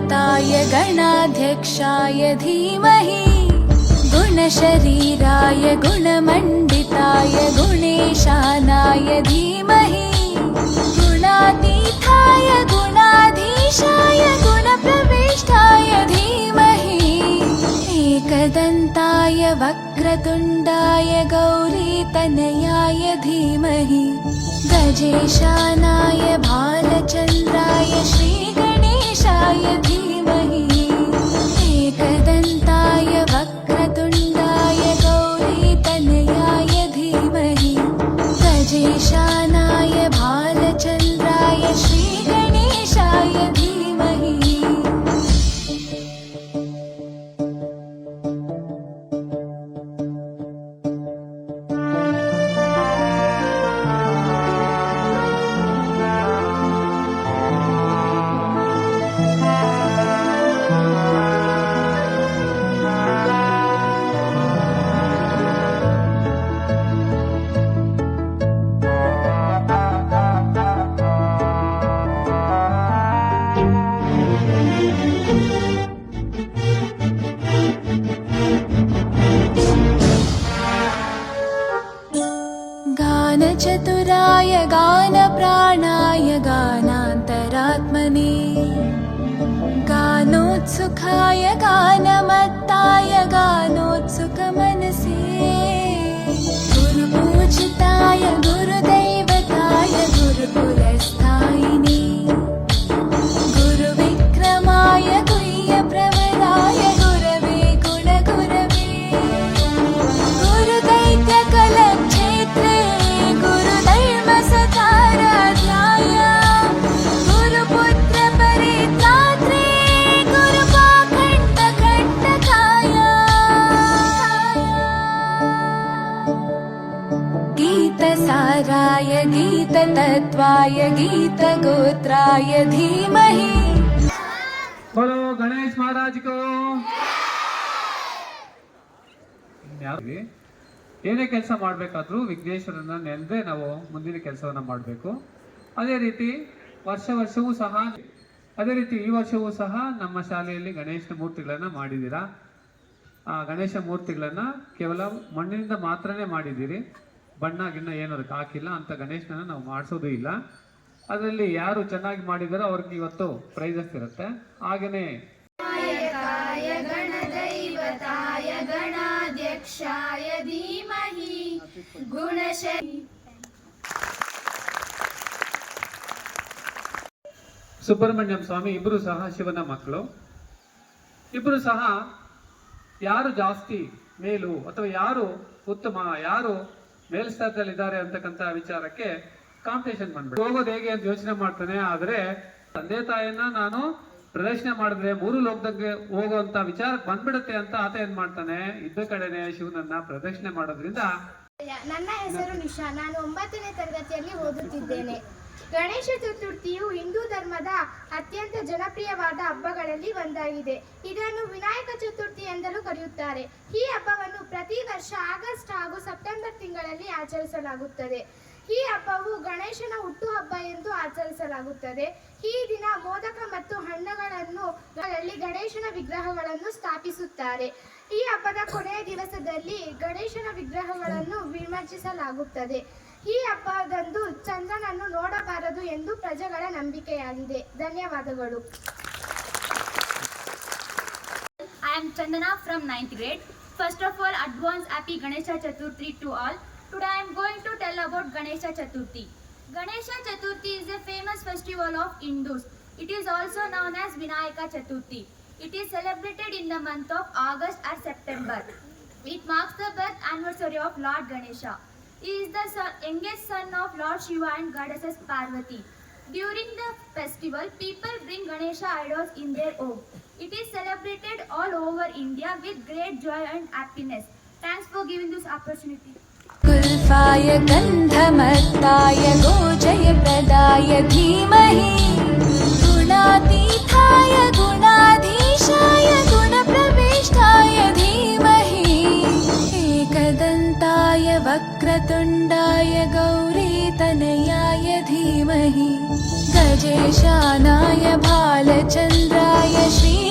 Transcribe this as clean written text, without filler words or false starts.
गणदैवताय गणाध्यक्षाय धीमहि गुणशरीराय गुणमण्डिताय गुणेशानाय धीमहि गुणातीताय गुणाधीशाय गुणप्रविष्टाय धीमहि एकदन्ताय वक्रतुण्डाय गौरीतनयाय धीमहि गजेशानाय भालचन्द्राय श्रीगणेशाय धीमहि एकदन्ताय वक्रतुण्डाय गौरीतनयाय धीमहि गजेशानाय भालचन्द्राय श्रीगणेशाय धीमहि। गानचतुराय गानप्राणाय गानान्तरात्मने गानोत्सुकाय गानमत्ताय गानोत्सुकमनसे गुरुपूजिताय गुरुदैवताय गुरुकुलस्थायिने गुरुविक्रमाय गुह्यप्रवराय गुरवे गुणगुरवे गुरुदैत्यकलक्षेत्रे गुरुधर्मसताराध्याय गुरुपुत्रपरित्रात्रे गुरुपाखण्डकण्टकाय गीतसाराय गीततत्त्वाय गीतगोत्राय धीमहि। बोलो गणेश महाराज को। ಏನೇ ಕೆಲಸ ಮಾಡಬೇಕಾದ್ರೂ ವಿಘ್ನೇಶ್ವರನ ನೆನೆದೇ ನಾವು ಮುಂದಿನ ಕೆಲಸವನ್ನ ಮಾಡಬೇಕು. ಅದೇ ರೀತಿ ವರ್ಷವೂ ಸಹ ಈ ವರ್ಷವೂ ಸಹ ನಮ್ಮ ಶಾಲೆಯಲ್ಲಿ ಗಣೇಶನ ಮೂರ್ತಿಗಳನ್ನ ಮಾಡಿದ್ದೀರಾ. ಆ ಗಣೇಶ ಮೂರ್ತಿಗಳನ್ನ ಕೇವಲ ಮಣ್ಣಿನಿಂದ ಮಾತ್ರನೇ ಮಾಡಿದ್ದೀರಿ, ಬಣ್ಣ ಗಿಣ್ಣ ಏನು ಅದಕ್ಕೆ ಹಾಕಿಲ್ಲ. ಅಂತ ಗಣೇಶನ ನಾವು ಮಾಡಿಸೋದು ಇಲ್ಲ. ಅದರಲ್ಲಿ ಯಾರು ಚೆನ್ನಾಗಿ ಮಾಡಿದಾರೋ ಅವ್ರಿಗೆ ಇವತ್ತು ಪ್ರೈಸಸ್ ಇರುತ್ತೆ. ಹಾಗೇನೆ गणदैवताय गणाध्यक्षाय धीमहि ಸುಬ್ರಹ್ಮಣ್ಯಂ ಸ್ವಾಮಿ ಇಬ್ಬರು ಸಹ ಶಿವನ ಮಕ್ಕಳು. ಇಬ್ಬರು ಸಹ ಯಾರು ಜಾಸ್ತಿ ಮೇಲು ಅಥವಾ ಯಾರು ಉತ್ತಮ, ಯಾರು ಮೇಲ್ಸ್ಥಾನದಲ್ಲಿದ್ದಾರೆ ಅಂತಕ್ಕಂಥ ವಿಚಾರಕ್ಕೆ ಕಾಂಪಿಟೇಷನ್ ಬಂದ್ಬಿಟ್ಟು ಹೋಗೋದು ಹೇಗೆ ಅಂತ ಯೋಚನೆ ಮಾಡ್ತಾನೆ. ಆದ್ರೆ ತಂದೆ ತಾಯಿಯನ್ನ ನಾನು ಪ್ರದರ್ಶನ ಮಾಡಿದ್ರೆ 3 ಲೋಕದಂಗೆ ಹೋಗುವಂತ ವಿಚಾರಕ್ಕೆ ಬಂದ್ಬಿಡುತ್ತೆ ಅಂತ ಆತ ಏನ್ ಮಾಡ್ತಾನೆ, ಇದ್ದ ಕಡೆನೆ ಶಿವನನ್ನ ಪ್ರದರ್ಶನ ಮಾಡೋದ್ರಿಂದ. ನನ್ನ ಹೆಸರು ನಿಶಾ, ನಾನು 9ನೇ ತರಗತಿಯಲ್ಲಿ ಓದುತ್ತಿದ್ದೇನೆ. ಗಣೇಶ ಚತುರ್ಥಿಯು ಹಿಂದೂ ಧರ್ಮದ ಅತ್ಯಂತ ಜನಪ್ರಿಯವಾದ ಹಬ್ಬಗಳಲ್ಲಿ ಒಂದಾಗಿದೆ. ಇದನ್ನು ವಿನಾಯಕ ಚತುರ್ಥಿ ಎಂದಲೂ ಕರೆಯುತ್ತಾರೆ. ಈ ಹಬ್ಬವನ್ನು ಪ್ರತಿ ವರ್ಷ ಆಗಸ್ಟ್ ಹಾಗೂ ಸೆಪ್ಟೆಂಬರ್ ತಿಂಗಳಲ್ಲಿ ಆಚರಿಸಲಾಗುತ್ತದೆ. ಈ ಹಬ್ಬವು ಗಣೇಶನ ಹುಟ್ಟುಹಬ್ಬ ಎಂದು ಆಚರಿಸಲಾಗುತ್ತದೆ. ಈ ದಿನ ಮೋದಕ ಮತ್ತು ಹಣ್ಣುಗಳನ್ನು ಗಣೇಶನ ವಿಗ್ರಹಗಳನ್ನು ಸ್ಥಾಪಿಸುತ್ತಾರೆ. ಈ ಹಬ್ಬದ ಕೊನೆಯ ದಿವಸದಲ್ಲಿ ಗಣೇಶನ ವಿಗ್ರಹಗಳನ್ನು ವಿಮರ್ಶಿಸಲಾಗುತ್ತದೆ. ಈ ಹಬ್ಬದಂದು ಚಂದ್ರನನ್ನು ನೋಡಬಾರದು ಎಂದು ಪ್ರಜೆಗಳ ನಂಬಿಕೆಯಾಗಿದೆ. ಧನ್ಯವಾದಗಳು. I am Chandana from 9th grade. First of all, advance happy Ganesha Chaturthi to all. Today I am going to tell about Ganesha Chaturthi. Ganesha Chaturthi is a famous festival of Hindus. It is also known as Vinayaka Chaturthi. It is celebrated in the month of August or September. It marks the birth anniversary of Lord Ganesha. He is the youngest son of Lord Shiva and Goddess Parvati. During the festival, people bring Ganesha idols in their home. It is celebrated all over India with great joy and happiness. Thanks for giving this opportunity. कुल्फाय गन्धमत्ताय गोजयप्रदाय धीमहि गुणातीताय गुणाधीशाय गुणप्रविष्टाय धीमहि एकदन्ताय वक्रतुण्डाय गौरीतनयाय धीमहि राजेशानाय भालचन्द्राय श्री